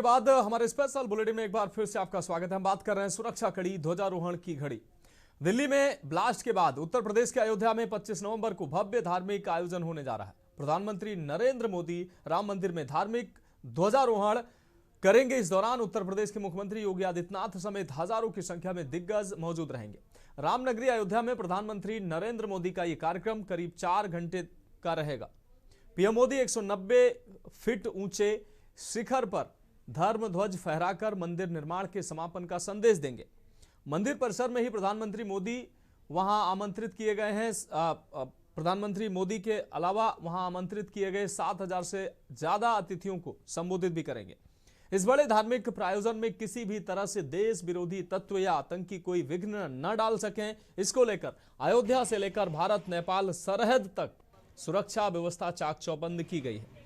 के बाद हमारे स्पेशल बुलेटिन में एक बार फिर से आपका स्वागत है। हम बात कर रहे हैं सुरक्षा कड़ी ध्वजारोहण की घड़ी। दिल्ली में ब्लास्ट के बाद उत्तर प्रदेश के अयोध्या में 25 नवंबर को भव्य धार्मिक आयोजन होने जा रहा है। प्रधानमंत्री नरेंद्र मोदी राम मंदिर में धार्मिक ध्वजारोहण करेंगे। इस दौरान उत्तर प्रदेश के मुख्यमंत्री योगी आदित्यनाथ समेत हजारों की संख्या में दिग्गज मौजूद रहेंगे। रामनगरी अयोध्या में प्रधानमंत्री नरेंद्र मोदी का यह कार्यक्रम करीब 4 घंटे का रहेगा। पीएम मोदी 190 फीट ऊंचे शिखर पर धर्म ध्वज फहराकर मंदिर निर्माण के समापन का संदेश देंगे। मंदिर परिसर में ही प्रधानमंत्री मोदी वहां आमंत्रित किए गए हैं। प्रधानमंत्री मोदी के अलावा वहां आमंत्रित किए गए 7,000 से ज्यादा अतिथियों को संबोधित भी करेंगे। इस बड़े धार्मिक प्रायोजन में किसी भी तरह से देश विरोधी तत्व या आतंकी कोई विघ्न न डाल सकें, इसको लेकर अयोध्या से लेकर भारत नेपाल सरहद तक सुरक्षा व्यवस्था चाक चौबंद की गई है।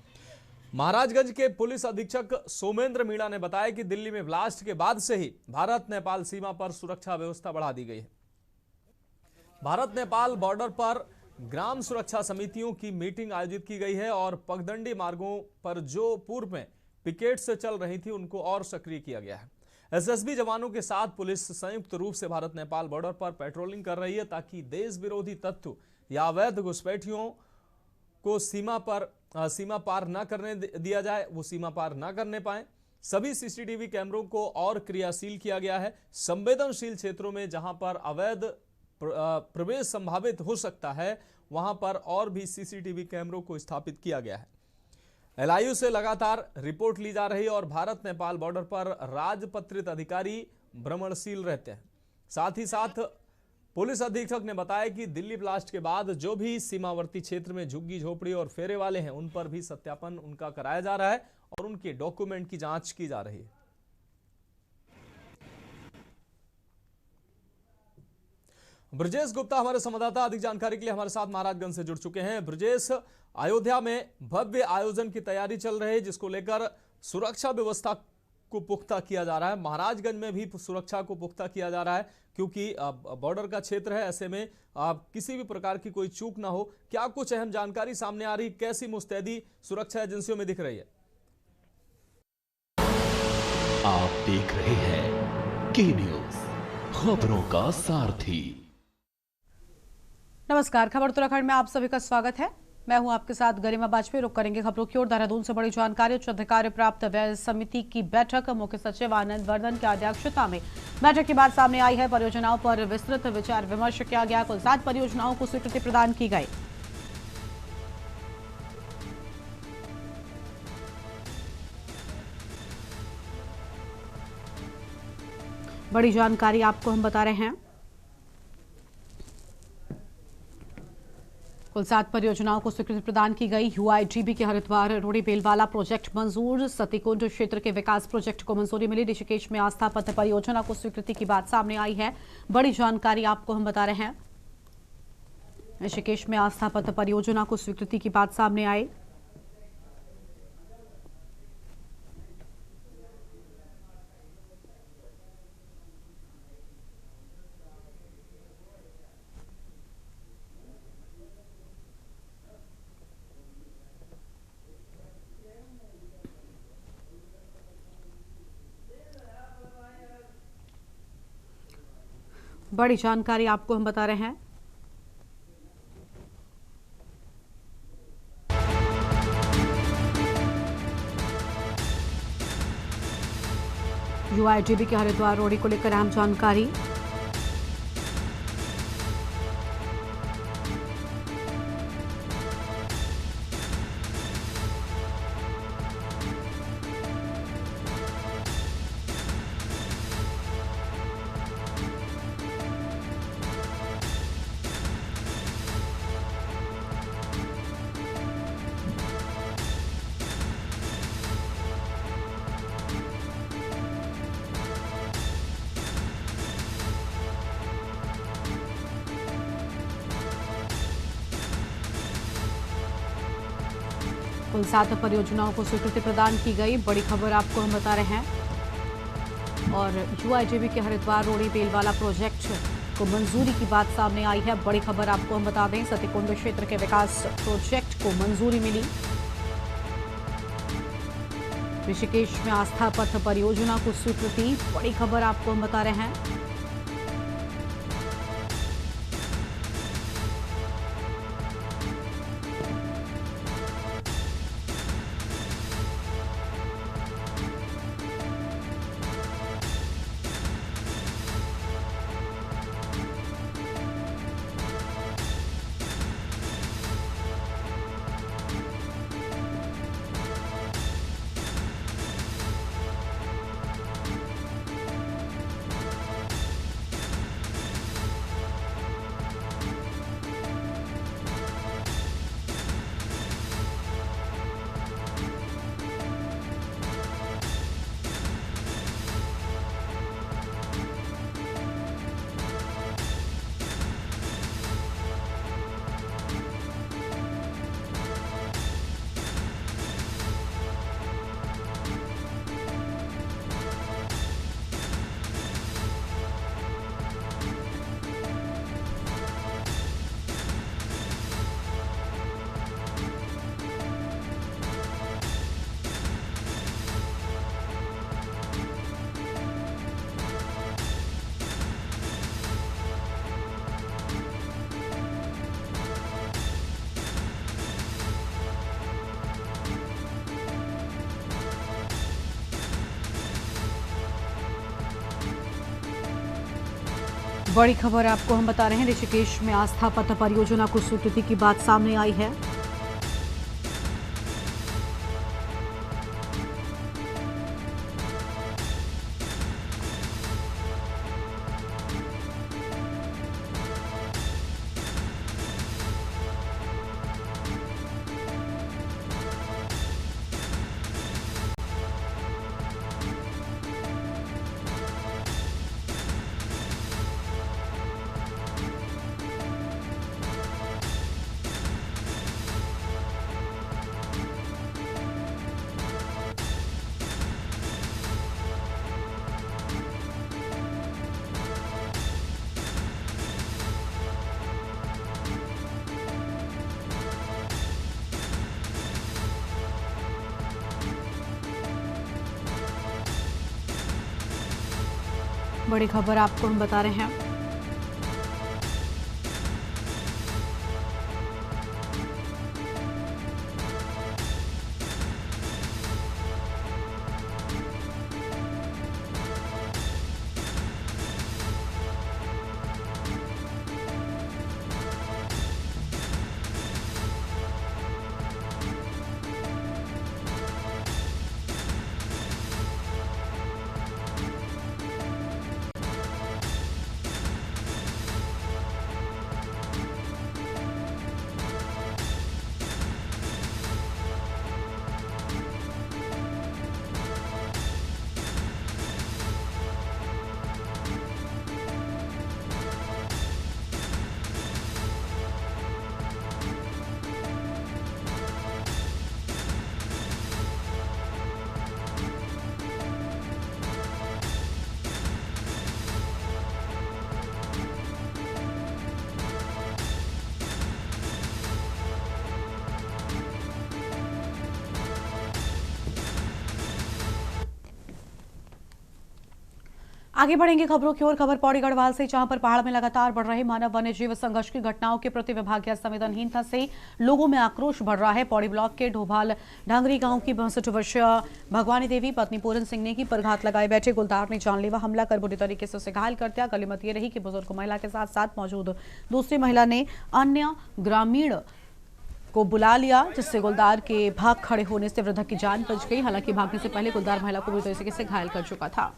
महाराजगंज के पुलिस अधीक्षक सोमेंद्र मीणा ने बताया कि दिल्ली में ब्लास्ट के बाद से ही भारत नेपाल सीमा पर सुरक्षा व्यवस्था बढ़ा दी गई है। भारत नेपाल बॉर्डर पर ग्राम सुरक्षा समितियों की मीटिंग आयोजित की गई है और पगडंडी मार्गों पर जो पूर्व में पिकेट से चल रही थी उनको और सक्रिय किया गया है। एसएसबी जवानों के साथ पुलिस संयुक्त रूप से भारत नेपाल बॉर्डर पर पेट्रोलिंग कर रही है ताकि देश विरोधी तत्व या अवैध घुसपैठियों को सीमा पार न करने दिया जाए, वो सीमा पार न करने पाए। सभी सीसीटीवी कैमरों को और क्रियाशील किया गया है। संवेदनशील क्षेत्रों में जहां पर अवैध प्रवेश संभावित हो सकता है वहां पर और भी सीसीटीवी कैमरों को स्थापित किया गया है। एलआईयू से लगातार रिपोर्ट ली जा रही है और भारत नेपाल बॉर्डर पर राजपत्रित अधिकारी भ्रमणशील रहते हैं। साथ ही साथ पुलिस अधीक्षक ने बताया कि दिल्ली ब्लास्ट के बाद जो भी सीमावर्ती क्षेत्र में झुग्गी झोपड़ी और फेरे वाले हैं उन पर भी सत्यापन उनका कराया जा रहा है और उनके डॉक्यूमेंट की जांच की जा रही है। ब्रजेश गुप्ता हमारे संवाददाता अधिक जानकारी के लिए हमारे साथ महाराजगंज से जुड़ चुके हैं। ब्रजेश, अयोध्या में भव्य आयोजन की तैयारी चल रही है जिसको लेकर सुरक्षा व्यवस्था को पुख्ता किया जा रहा है। महाराजगंज में भी सुरक्षा को पुख्ता किया जा रहा है क्योंकि बॉर्डर का क्षेत्र है, ऐसे में किसी भी प्रकार की कोई चूक ना हो। क्या कुछ अहम जानकारी सामने आ रही, कैसी मुस्तैदी सुरक्षा एजेंसियों में दिख रही है? आप देख रहे हैं के न्यूज, खबरों का सारथी। नमस्कार, खबर उत्तराखंड में आप सभी का स्वागत है। मैं हूं आपके साथ गरिमा बाजपेयी। रुक करेंगे खबरों की ओर। देहरादून से बड़ी जानकारी। उच्च अधिकारी प्राप्त व्यय समिति की बैठक मुख्य सचिव आनंद वर्धन की अध्यक्षता में बैठक के बाद सामने आई है। परियोजनाओं पर विस्तृत विचार विमर्श किया गया। कुल 7 परियोजनाओं को स्वीकृति प्रदान की गई। बड़ी जानकारी आपको हम बता रहे हैं। कुल 7 परियोजनाओं को स्वीकृति प्रदान की गई। यूआईडीबी के हरिद्वार रोड़ी बेलवाला प्रोजेक्ट मंजूर। सतीकुंड क्षेत्र के विकास प्रोजेक्ट को मंजूरी मिली। ऋषिकेश में आस्था पथ परियोजना को स्वीकृति की बात सामने आई है। बड़ी जानकारी आपको हम बता रहे हैं। ऋषिकेश में आस्था पथ परियोजना को स्वीकृति की बात सामने आई। बड़ी जानकारी आपको हम बता रहे हैं। यूआईडीबी के हरिद्वार रोड़ी को लेकर अहम जानकारी। कुल 7 परियोजनाओं को स्वीकृति प्रदान की गई। बड़ी खबर आपको हम बता रहे हैं। और यूआईडीबी के हरिद्वार रोड़ी बेलवाला प्रोजेक्ट को मंजूरी की बात सामने आई है। बड़ी खबर आपको हम बता दें, सतीकुंड क्षेत्र के विकास प्रोजेक्ट को मंजूरी मिली। ऋषिकेश में आस्था पथ परियोजना को स्वीकृति। बड़ी खबर आपको हम बता रहे हैं। बड़ी खबर आपको हम बता रहे हैं। ऋषिकेश में आस्था पथ परियोजना को स्वीकृति की बात सामने आई है। बड़ी खबर आपको हम बता रहे हैं। आगे बढ़ेंगे खबरों की ओर। खबर पौड़ी गढ़वाल से, जहां पर पहाड़ में लगातार बढ़ रहे मानव वन्य जीव संघर्ष की घटनाओं के प्रति विभागीय संवेदनहीनता से लोगों में आक्रोश बढ़ रहा है। पौड़ी ब्लॉक के ढोभाल ढांगरी गांव की 62 वर्षीय भगवानी देवी पत्नी पूरन सिंह ने की पर घात लगाए बैठे गुलदार ने जानलेवा हमला कर बुरी तरीके से उसे घायल कर दिया। गलीमत ये रही कि बुजुर्ग महिला के साथ साथ मौजूद दूसरी महिला ने अन्य ग्रामीण को बुला लिया, जिससे गुलदार के भाग खड़े होने से वृद्धा की जान बच गई। हालांकि भागने से पहले गुलदार महिला को बुरी तरीके से घायल कर चुका था।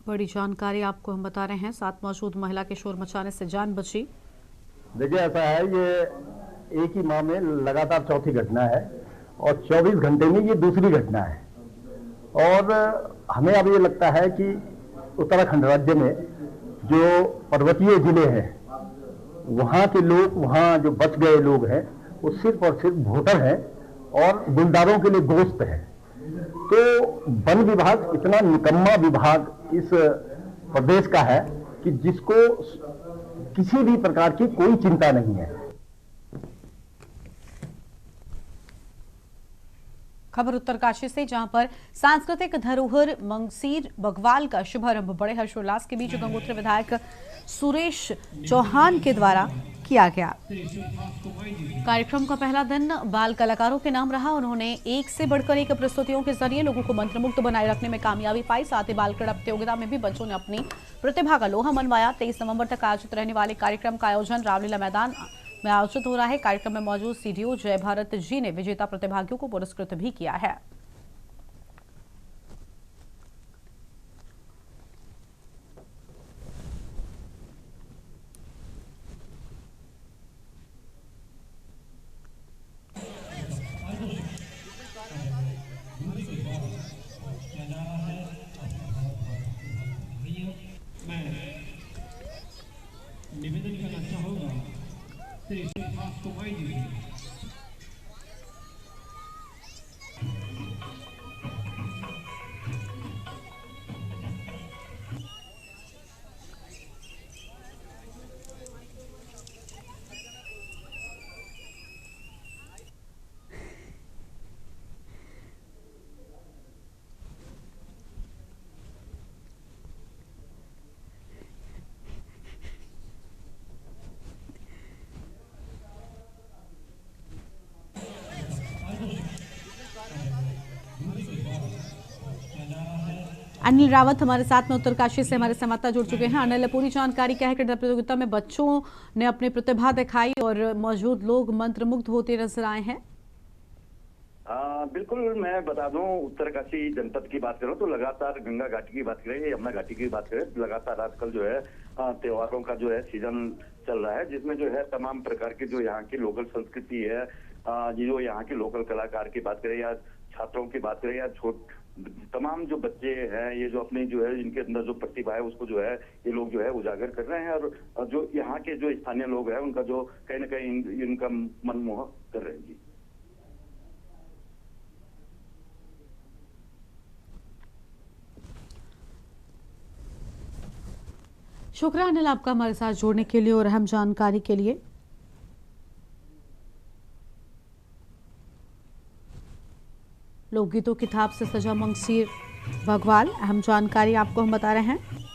बड़ी जानकारी आपको हम बता रहे हैं, साथ मौजूद महिला के शोर मचाने से जान बची। देखिए, ऐसा है, ये एक ही माह में लगातार चौथी घटना है और 24 घंटे में ये दूसरी घटना है। और हमें अब ये लगता है कि उत्तराखंड राज्य में जो पर्वतीय जिले हैं वहाँ के लोग, वहाँ जो बच गए लोग हैं वो सिर्फ और सिर्फ वोटर हैं और गुंडारों के लिए दोस्त हैं। तो वन विभाग इतना निकम्मा विभाग इस प्रदेश का है कि जिसको किसी भी प्रकार की कोई चिंता नहीं है। खबर उत्तरकाशी से, जहां पर सांस्कृतिक धरोहर मंगसीर बगवाल का शुभारंभ बड़े हर्षोल्लास के बीच गंगोत्री विधायक सुरेश चौहान के द्वारा किया गया। कार्यक्रम का पहला दिन बाल कलाकारों के नाम रहा। उन्होंने एक से बढ़कर एक प्रस्तुतियों के जरिए लोगों को मंत्रमुग्ध बनाए रखने में कामयाबी पाई। साथ ही बाल क्रीड़ा प्रतियोगिता में भी बच्चों ने अपनी प्रतिभा का लोहा मनवाया। 23 नवंबर तक आयोजित रहने वाले कार्यक्रम का आयोजन रामलीला मैदान में आयोजित हो रहा है। कार्यक्रम में मौजूद सीडीओ जय भारत जी ने विजेता प्रतिभागियों को पुरस्कृत भी किया है। निवेदन करना चाहूंगा श्री सुभाष कुमार जी। अनिल रावत हमारे साथ में उत्तरकाशी से हमारे संवाददाता जुड़ चुके हैं। अनिल, पूरी जानकारी क्या है कि प्रतियोगिता में बच्चों ने अपनी प्रतिभा दिखाई और मौजूद लोग मंत्रमुग्ध होते नजर आए हैं? बिल्कुल, मैं बता दूं, उत्तरकाशी जनपद की बात करूं तो लगातार गंगा घाटी की बात करें, यमुना घाटी की बात करें, लगातार आजकल जो है त्योहारों का जो है सीजन चल रहा है, जिसमें जो है तमाम प्रकार की जो यहाँ की लोकल संस्कृति है, जो यहाँ की लोकल कलाकार की बात करें या छात्रों की बात करें या तमाम जो बच्चे हैं, ये जो अपने जो है इनके अंदर जो प्रतिभा है उसको जो है ये लोग जो है उजागर कर रहे हैं और जो यहाँ के जो स्थानीय लोग हैं उनका जो कहीं ना कहीं इनका मनमोहक कर रहे हैं। जी, शुक्रिया अनिल आपका हमारे साथ जुड़ने के लिए और अहम जानकारी के लिए। लोकगीतों की थाप से सजा मंगसीर बगवाल, अहम जानकारी आपको हम बता रहे हैं।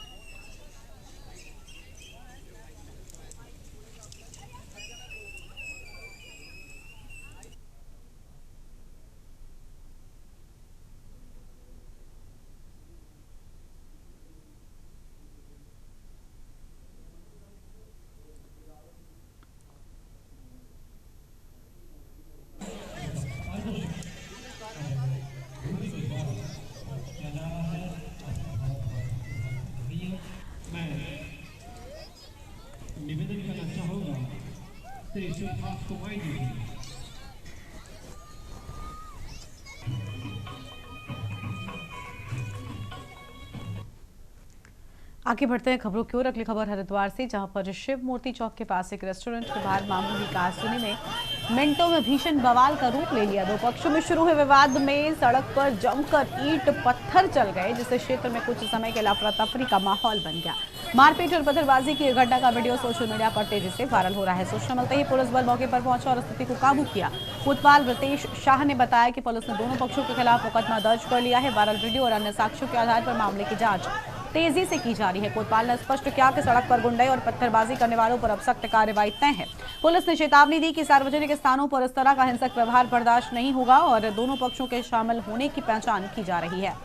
निवेदन करना चाहूंगा श्री सुभाष कुमार जी। आगे बढ़ते हैं खबरों की ओर। अगली खबर हरिद्वार से, जहां पर शिव मूर्ति चौक के पास एक रेस्टोरेंट के बाहर मामूली कारसुनी में मिनटों में भीषण बवाल का रूप ले लिया। दो पक्षों में शुरू हुए विवाद में सड़क पर जमकर ईंट पत्थर चल गए, जिससे क्षेत्र में कुछ समय के लिए अफरा तफरी का माहौल बन गया। मारपीट और पत्थरबाजी की घटना का वीडियो सोशल मीडिया पर तेजी से वायरल हो रहा है। सूचना मिलते ही पुलिस बल मौके पर पहुंचा और स्थिति को काबू किया। कोतवाल रितेश शाह ने बताया कि पुलिस ने दोनों पक्षों के खिलाफ मुकदमा दर्ज कर लिया है। वायरल वीडियो और अन्य साक्ष्यों के आधार पर मामले की जांच तेजी से की जा रही है। कोतवाल ने स्पष्ट किया कि सड़क पर गुंडे और पत्थरबाजी करने वालों पर अब सख्त कार्रवाई तय है। पुलिस ने चेतावनी दी कि सार्वजनिक स्थानों पर इस तरह का हिंसक व्यवहार बर्दाश्त नहीं होगा और दोनों पक्षों के शामिल होने की पहचान की जा रही है।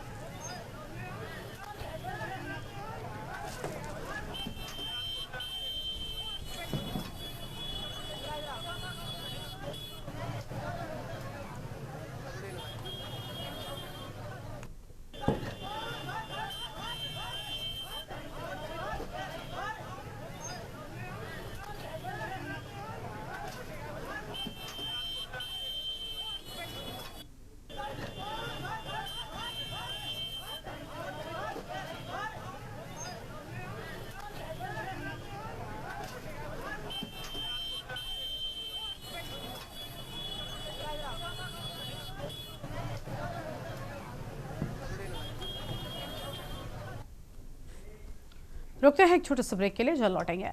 रुकते हैं एक छोटे से ब्रेक के लिए, जल्द लौटेंगे।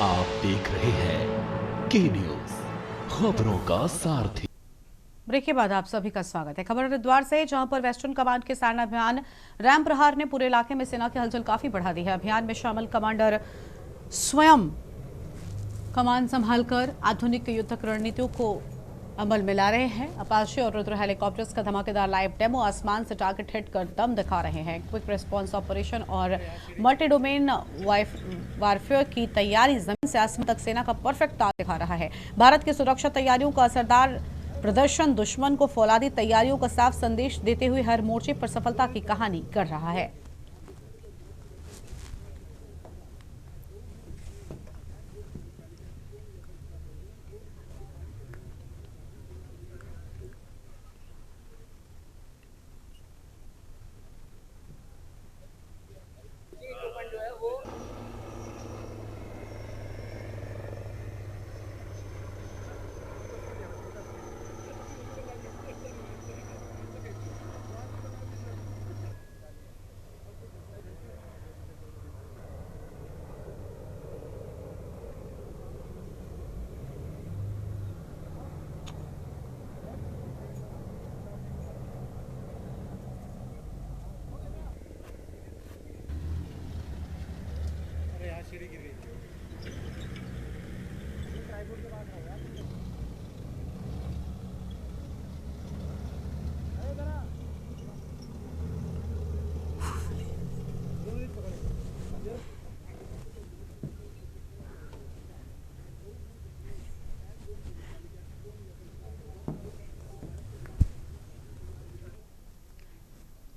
आप देख रहे हैं के न्यूज, खबरों का सारथी। ब्रेक के बाद आप सभी का स्वागत है। खबर हरिद्वार से, जहां पर वेस्टर्न कमांड के सारना अभियान रैम प्रहार ने पूरे इलाके में सेना की हलचल काफी बढ़ा दी है। अभियान में शामिल कमांडर स्वयं कमान संभालकर आधुनिक युद्धक रणनीतियों को अमल में ला रहे हैं। अपाचे और रुद्र हेलीकॉप्टर्स का धमाकेदार लाइव डेमो आसमान से टारगेट हिट कर दम दिखा रहे हैं। क्विक रिस्पांस ऑपरेशन और मल्टी डोमेन वारफेयर की तैयारी जमीन से आसमान तक सेना का परफेक्ट ताल दिखा रहा है। भारत की सुरक्षा तैयारियों का असरदार प्रदर्शन दुश्मन को फौलादी तैयारियों का साफ संदेश देते हुए हर मोर्चे पर सफलता की कहानी कर रहा है।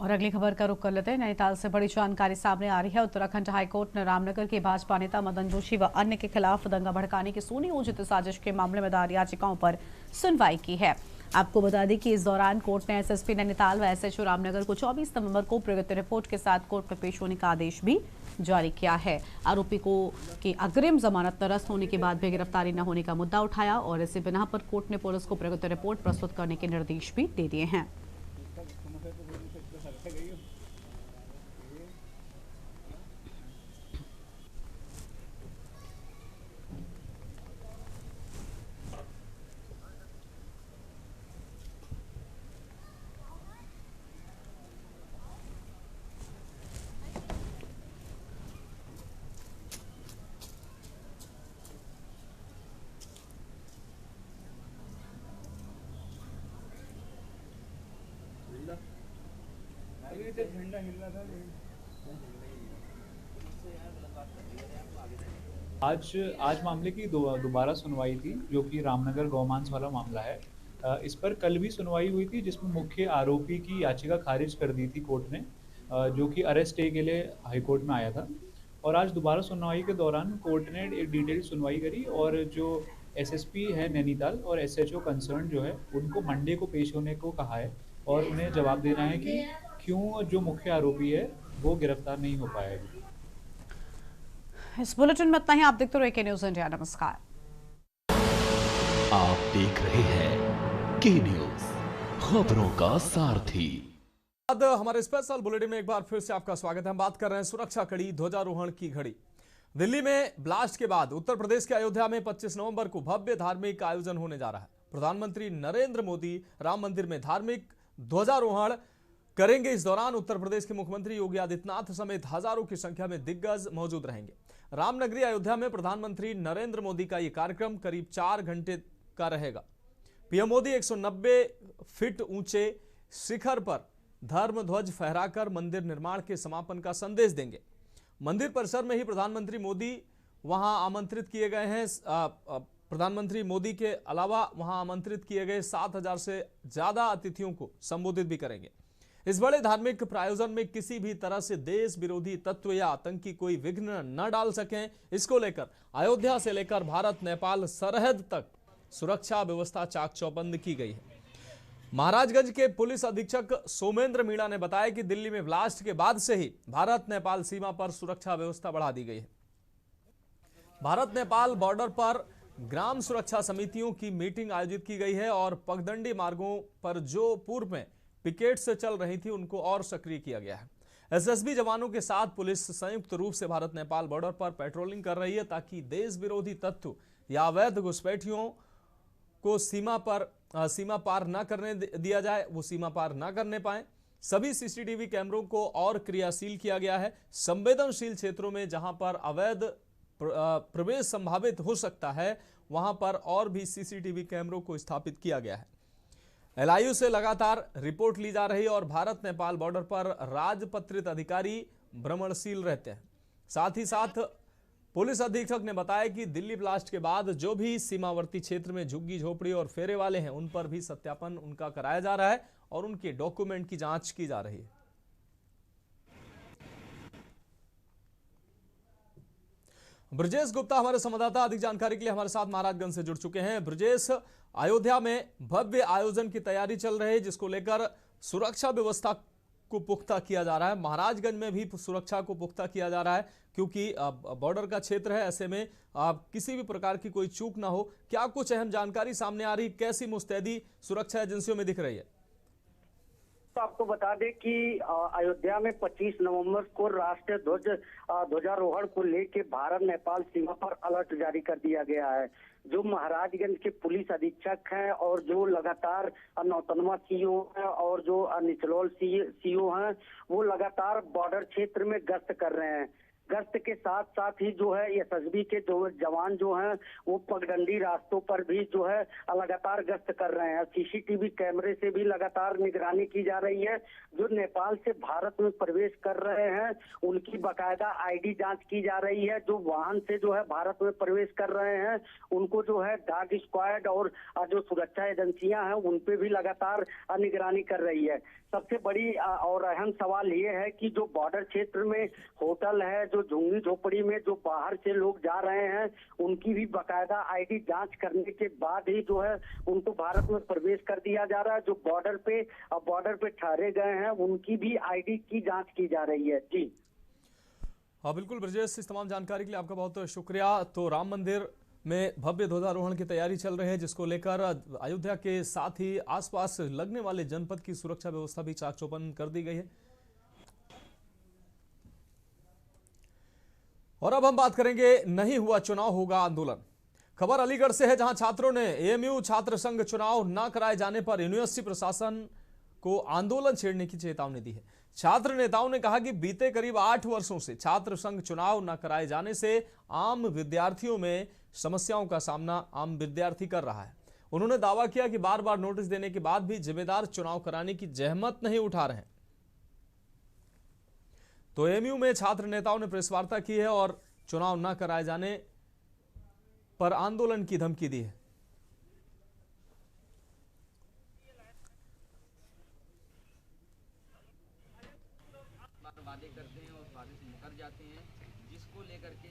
और अगली खबर का रुख कर लेते हैं। नैनीताल से बड़ी जानकारी सामने आ रही है। उत्तराखंड हाईकोर्ट ने रामनगर के भाजपा नेता मदन जोशी व अन्य के खिलाफ दंगा भड़काने की सुनियोजित साजिश के मामले में दायर याचिकाओं पर सुनवाई की है। आपको बता दें कि इस दौरान कोर्ट ने एसएसपी नैनीताल व एसएचओ रामनगर को 24 नवंबर को प्रगति रिपोर्ट के साथ कोर्ट में पेश होने का आदेश भी जारी किया है। आरोपी को की अग्रिम जमानत निरस्त होने के बाद भी गिरफ्तारी न होने का मुद्दा उठाया और इसी बिना पर कोर्ट ने पुलिस को प्रगति रिपोर्ट प्रस्तुत करने के निर्देश भी दे दिए हैं। आज मामले की दोबारा सुनवाई थी, जो कि रामनगर गौमांस वाला मामला है। इस पर कल भी सुनवाई हुई थी, जिसमें मुख्य आरोपी की याचिका खारिज कर दी थी कोर्ट ने, जो कि अरेस्ट स्टे के लिए हाईकोर्ट में आया था। और आज दोबारा सुनवाई के दौरान कोर्ट ने एक डिटेल सुनवाई करी और जो एसएसपी है नैनीताल और एसएचओ कंसर्न जो है, उनको मंडे को पेश होने को कहा है और उन्हें जवाब देना है कि क्यों जो मुख्य आरोपी है वो गिरफ्तार नहीं हो पाया है। इस बुलेटिन में इतना ही। आप देखते रहिए के न्यूज इंडिया। नमस्कार। आप देख रहे हैं के न्यूज, खबरों का सारथी। हमारे स्पेशल बुलेटिन में एक बार फिर से आपका स्वागत है। हम बात कर रहे हैं सुरक्षा कड़ी, ध्वजारोहण की घड़ी। दिल्ली में ब्लास्ट के बाद उत्तर प्रदेश के अयोध्या में 25 नवंबर को भव्य धार्मिक आयोजन होने जा रहा है। प्रधानमंत्री नरेंद्र मोदी राम मंदिर में धार्मिक ध्वजारोहण करेंगे। इस दौरान उत्तर प्रदेश के मुख्यमंत्री योगी आदित्यनाथ समेत हजारों की संख्या में दिग्गज मौजूद रहेंगे। रामनगरी अयोध्या में प्रधानमंत्री नरेंद्र मोदी का यह कार्यक्रम करीब 4 घंटे का रहेगा। पीएम मोदी 190 फीट ऊंचे शिखर पर धर्म ध्वज फहराकर मंदिर निर्माण के समापन का संदेश देंगे। मंदिर परिसर में ही प्रधानमंत्री मोदी वहां आमंत्रित किए गए हैं। प्रधानमंत्री मोदी के अलावा वहां आमंत्रित किए गए 7000 से ज्यादा अतिथियों को संबोधित भी करेंगे। इस बड़े धार्मिक प्रायोजन में किसी भी तरह से देश विरोधी तत्व या आतंकी कोई विघ्न न डाल सकें, इसको लेकर अयोध्या से लेकर भारत नेपाल सरहद तक सुरक्षा व्यवस्था चाक चौबंद की गई है। महाराजगंज के पुलिस अधीक्षक सोमेंद्र मीणा ने बताया कि दिल्ली में ब्लास्ट के बाद से ही भारत नेपाल सीमा पर सुरक्षा व्यवस्था बढ़ा दी गई है। भारत नेपाल बॉर्डर पर ग्राम सुरक्षा समितियों की मीटिंग आयोजित की गई है और पगडंडी मार्गों पर जो पूर्व में पिकेट से चल रही थी उनको और सक्रिय किया गया है। एसएसबी जवानों के साथ पुलिस संयुक्त रूप से भारत नेपाल बॉर्डर पर पेट्रोलिंग कर रही है ताकि देश विरोधी तत्व या अवैध घुसपैठियों को सीमा पार न करने दिया जाए, वो सीमा पार न करने पाए। सभी सीसीटीवी कैमरों को और क्रियाशील किया गया है। संवेदनशील क्षेत्रों में जहां पर अवैध प्रवेश संभावित हो सकता है वहां पर और भी सीसीटीवी कैमरों को स्थापित किया गया है। एलआईयू से लगातार रिपोर्ट ली जा रही है और भारत नेपाल बॉर्डर पर राजपत्रित अधिकारी भ्रमणशील रहते हैं। साथ ही साथ पुलिस अधीक्षक ने बताया कि दिल्ली ब्लास्ट के बाद जो भी सीमावर्ती क्षेत्र में झुग्गी झोपड़ी और फेरे वाले हैं उन पर भी सत्यापन उनका कराया जा रहा है और उनके डॉक्यूमेंट की जांच की जा रही है। ब्रजेश गुप्ता हमारे संवाददाता अधिक जानकारी के लिए हमारे साथ महाराजगंज से जुड़ चुके हैं। ब्रजेश, अयोध्या में भव्य आयोजन की तैयारी चल रही है जिसको लेकर सुरक्षा व्यवस्था को पुख्ता किया जा रहा है। महाराजगंज में भी सुरक्षा को पुख्ता किया जा रहा है क्योंकि बॉर्डर का क्षेत्र है, ऐसे में किसी भी प्रकार की कोई चूक ना हो। क्या कुछ अहम जानकारी सामने आ रही, कैसी मुस्तैदी सुरक्षा एजेंसियों में दिख रही है? तो आपको बता दें कि अयोध्या में 25 नवंबर को राष्ट्रीय ध्वजारोहण को लेकर भारत नेपाल सीमा पर अलर्ट जारी कर दिया गया है। जो महाराजगंज के पुलिस अधीक्षक हैं और जो लगातार नौतनवा सीओ हैं और जो निचलौल सीओ हैं, वो लगातार बॉर्डर क्षेत्र में गश्त कर रहे हैं। गश्त के साथ साथ ही जो है एसएसबी के जो जवान जो हैं वो पगडंडी रास्तों पर भी जो है लगातार गश्त कर रहे हैं। सीसीटीवी कैमरे से भी लगातार निगरानी की जा रही है। जो नेपाल से भारत में प्रवेश कर रहे हैं उनकी बाकायदा आईडी जांच की जा रही है। जो वाहन से जो है भारत में प्रवेश कर रहे हैं उनको जो है डॉग स्क्वाड और जो सुरक्षा एजेंसियां हैं उन पे भी लगातार निगरानी कर रही है। सबसे बड़ी और अहम सवाल ये है कि जो बॉर्डर क्षेत्र में होटल है, जो झुग्गी झोपड़ी में जो बाहर से लोग जा रहे हैं उनकी भी बाकायदा आईडी जांच करने के बाद ही जो है उनको भारत में प्रवेश कर दिया जा रहा है। जो बॉर्डर पे ठहरे गए हैं उनकी भी आईडी की जांच की जा रही है। जी हाँ बिल्कुल ब्रजेश, इस तमाम जानकारी के लिए आपका बहुत शुक्रिया। तो राम मंदिर में भव्य ध्वजारोहण की तैयारी चल रही है जिसको लेकर अयोध्या के साथ ही आसपास लगने वाले जनपद की सुरक्षा व्यवस्था भी चाक चौबंद कर दी गई है। और अब हम बात करेंगे नहीं हुआ चुनाव होगा आंदोलन। खबर अलीगढ़ से है जहां छात्रों ने एएमयू छात्र संघ चुनाव न कराए जाने पर यूनिवर्सिटी प्रशासन को आंदोलन छेड़ने की चेतावनी दी है। छात्र नेताओं ने कहा कि बीते करीब 8 वर्षों से छात्र संघ चुनाव न कराए जाने से आम विद्यार्थियों में समस्याओं का सामना आम विद्यार्थी कर रहा है। उन्होंने दावा किया कि बार बार नोटिस देने के बाद भी जिम्मेदार चुनाव कराने की जहमत नहीं उठा रहे हैं। तो एएमयू में छात्र नेताओं ने प्रेस वार्ता की है और चुनाव न कराए जाने पर आंदोलन की धमकी दी है। वादे करते हैं और वादे से मुकर जाते हैं, जिसको लेकर के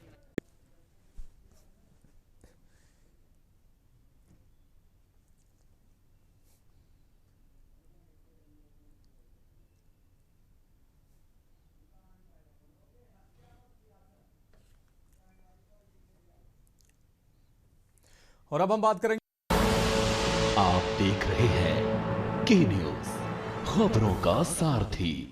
और अब हम बात करेंगे। आप देख रहे हैं के न्यूज, खबरों का सारथी।